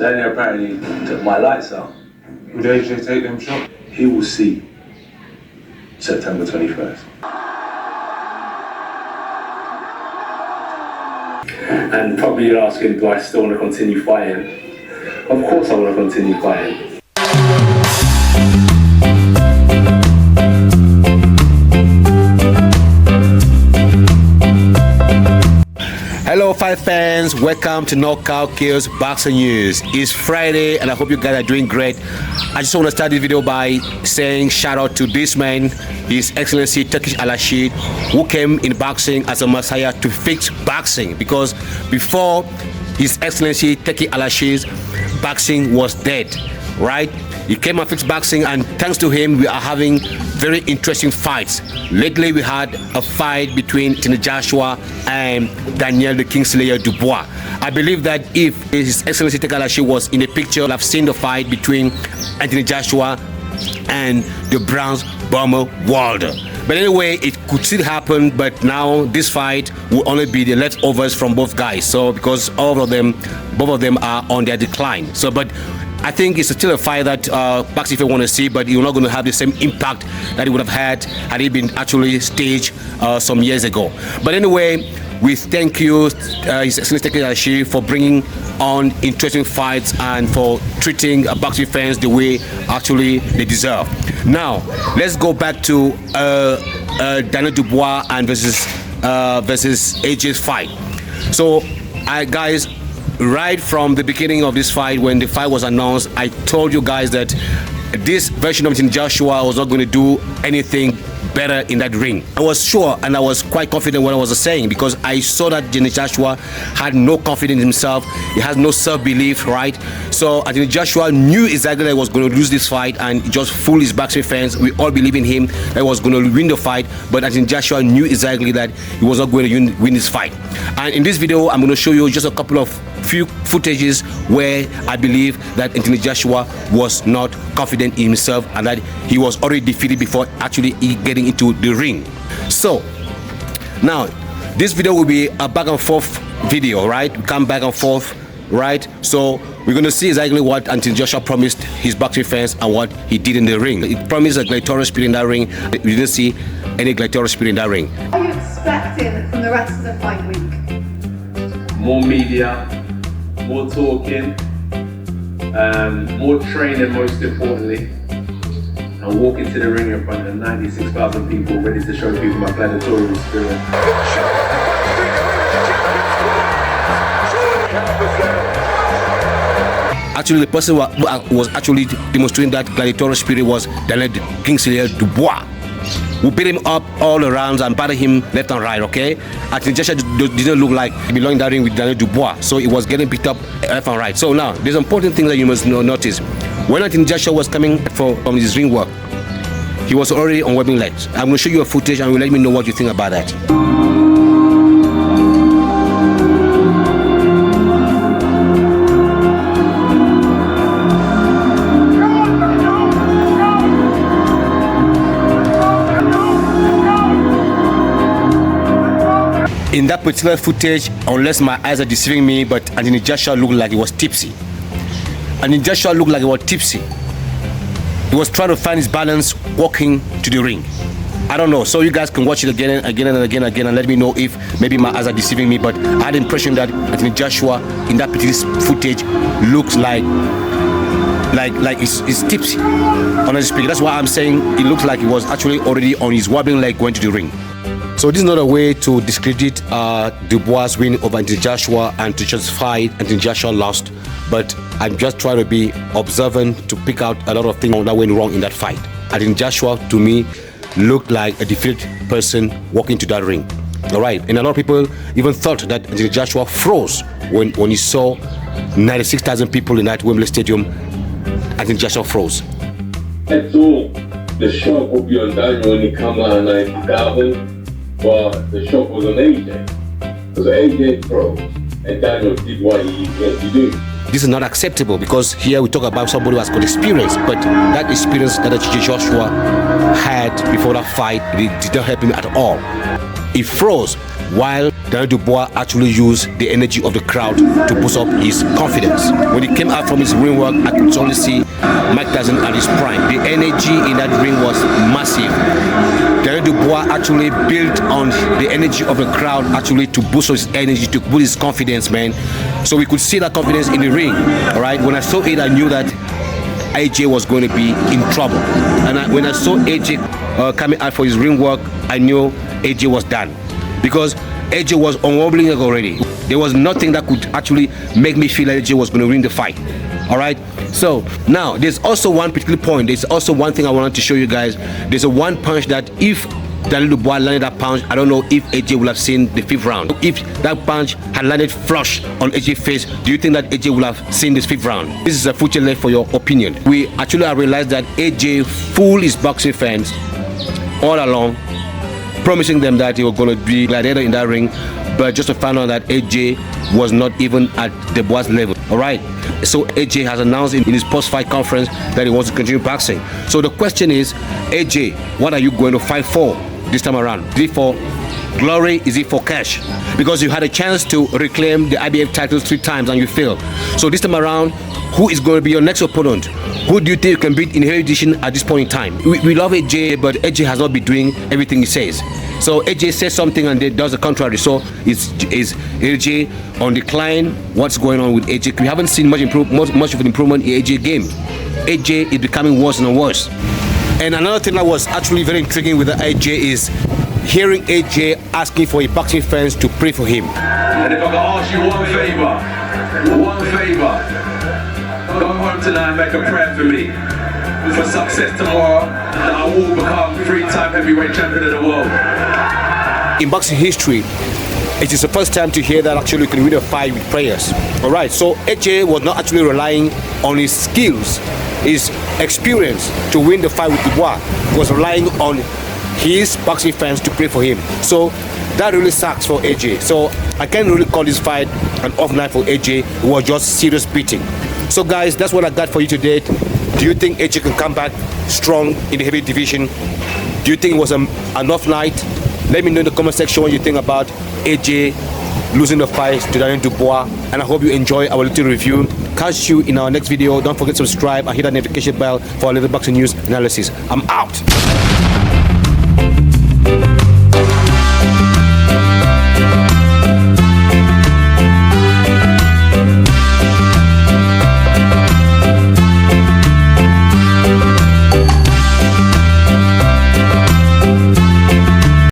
Daniel apparently took my lights out. Would AJ take them shots? He will see September 21st. And probably you're asking, do I still want to continue fighting? Of course I want to continue fighting. Hello fight fans, welcome to Knockout Kills Boxing News. It's Friday and I hope you guys are doing great. I just want to start this video by saying shout out to this man, His Excellency Turkish Al-Rashid, who came in boxing as a messiah to fix boxing, because before His Excellency Turkish Al-Rashid, boxing was dead, right? He came and fixed boxing, and thanks to him we are having very interesting fights. Lately we had a fight between Anthony Joshua and Daniel the Kingslayer Dubois. I believe that if His Excellency Turkish Al-Rashid was in the picture, I've seen the fight between Anthony Joshua and the Browns Bomber Wilder. But anyway, it could still happen, but now this fight will only be the leftovers from both guys. So because both of them are on their decline. So but I think it's still a fight that boxing fans want to see, but you're not going to have the same impact that it would have had it been actually staged some years ago. But anyway, we thank you, His Excellency Turkish Al-Rashid, for bringing on interesting fights and for treating boxing fans the way actually they deserve. Now, let's go back to Daniel Dubois and versus AJ's fight. So, guys, right from the beginning of this fight, when the fight was announced, I told you guys that this version of Anthony Joshua was not going to do anything better in that ring. I was sure and I was quite confident what I was saying, because I saw that Anthony Joshua had no confidence in himself. He has no self-belief, right? So Anthony Joshua knew exactly that he was going to lose this fight, and he just fooled his boxing fans. We all believe in him that he was going to win the fight, but Anthony Joshua knew exactly that he was not going to win this fight. And in this video, I'm going to show you just a couple of few footages where I believe that Anthony Joshua was not confident in himself and that he was already defeated before actually getting into the ring. So now this video will be a back and forth video, right? We come back and forth, right? So we're going to see exactly what Anthony Joshua promised his boxing fans and what he did in the ring. He promised a gladiatorial spirit in that ring. We didn't see any gladiatorial spirit in that ring. What are you expecting from the rest of the fight week? More media, more talking, more training, most importantly, and walk into the ring in front of 96,000 people ready to show people my gladiatorial spirit. Actually, the person who was actually demonstrating that gladiatorial spirit was Daniel Kingslayer Dubois, who beat him up all around and battered him left and right, okay? Anthony Joshua didn't look like he belonged in that ring with Daniel Dubois, so he was getting picked up left and right. So now, there's an important thing that you must notice. When Anthony Joshua was coming from his ring work, he was already on webbing legs. I'm going to show you a footage and you will let me know what you think about that. In that particular footage, unless my eyes are deceiving me, but Anthony Joshua looked like he was tipsy. Anthony Joshua looked like he was tipsy. He was trying to find his balance walking to the ring. I don't know, so you guys can watch it again and again and let me know if maybe my eyes are deceiving me, but I had the impression that Anthony Joshua in that particular footage looks like he's tipsy. Honestly speaking, that's why I'm saying it looks like he was actually already on his wobbling leg going to the ring. So this is not a way to discredit Dubois' win over Anthony Joshua and to justify Anthony Joshua lost, but I'm just trying to be observant to pick out a lot of things that went wrong in that fight. Anthony Joshua, to me, looked like a defeated person walking to that ring. All right, and a lot of people even thought that Anthony Joshua froze when he saw 96,000 people in that Wembley Stadium. Anthony Joshua froze. I thought the shock would be on Daniel when he come out in 90,000. But the shock was on AJ, because AJ froze and Daniel did what he had to do. This is not acceptable, because here we talk about somebody who has got experience, but that experience that Joshua had before that fight, it did not help him at all. He froze while Daniel Dubois actually used the energy of the crowd to boost up his confidence. When he came out from his ring work, I could only see Mike Tyson at his prime. The energy in that ring was massive. Daniel Dubois actually built on the energy of the crowd actually to boost his energy, to boost his confidence, man. So we could see that confidence in the ring. All right. When I saw it, I knew that AJ was going to be in trouble. And when I saw AJ coming out for his ring work, I knew AJ was done, because AJ was unwobbling already. There was nothing that could actually make me feel like AJ was going to win the fight. All right. So now there's also one particular point. There's also one thing I wanted to show you guys. There's a one punch that if Daniel Dubois landed that punch, I don't know if AJ would have seen the 5th round. If that punch had landed flush on AJ's face, do you think that AJ would have seen this 5th round? This is a future left for your opinion. We actually have realized that AJ fooled his boxing fans all along, promising them that he was going to be gladiator in that ring, but just to find out that AJ was not even at Dubois' level. All right. So AJ has announced in his post-fight conference that he wants to continue boxing. So the question is, AJ, what are you going to fight for this time around? Is it for glory? Is it for cash? Because you had a chance to reclaim the IBF titles 3 times and you failed. So this time around, who is going to be your next opponent? Who do you think you can beat in heavy edition at this point in time? We love AJ, but AJ has not been doing everything he says. So AJ says something and then does the contrary. So is AJ on decline? What's going on with AJ? We haven't seen much of an improvement in AJ game. AJ is becoming worse and worse. And another thing that was actually very intriguing with the AJ is hearing AJ asking for his boxing fans to pray for him. And if I can ask you one favor, go home tonight and make a prayer for me, for success tomorrow, that I will become 3-time heavyweight champion of the world. In boxing history, it is the first time to hear that actually you can win a fight with prayers. All right, so AJ was not actually relying on his skills, his experience to win the fight with Dubois. He was relying on his boxing fans to pray for him. So that really sucks for AJ. So I can't really call this fight an off night for AJ. It was just serious beating. So guys, that's what I got for you today. Do you think AJ can come back strong in the heavy division? Do you think it was an off night? Let me know in the comment section what you think about AJ losing the fight to Daniel Dubois. And I hope you enjoy our little review. Catch you in our next video. Don't forget to subscribe and hit that notification bell for a little boxing news analysis. I'm out.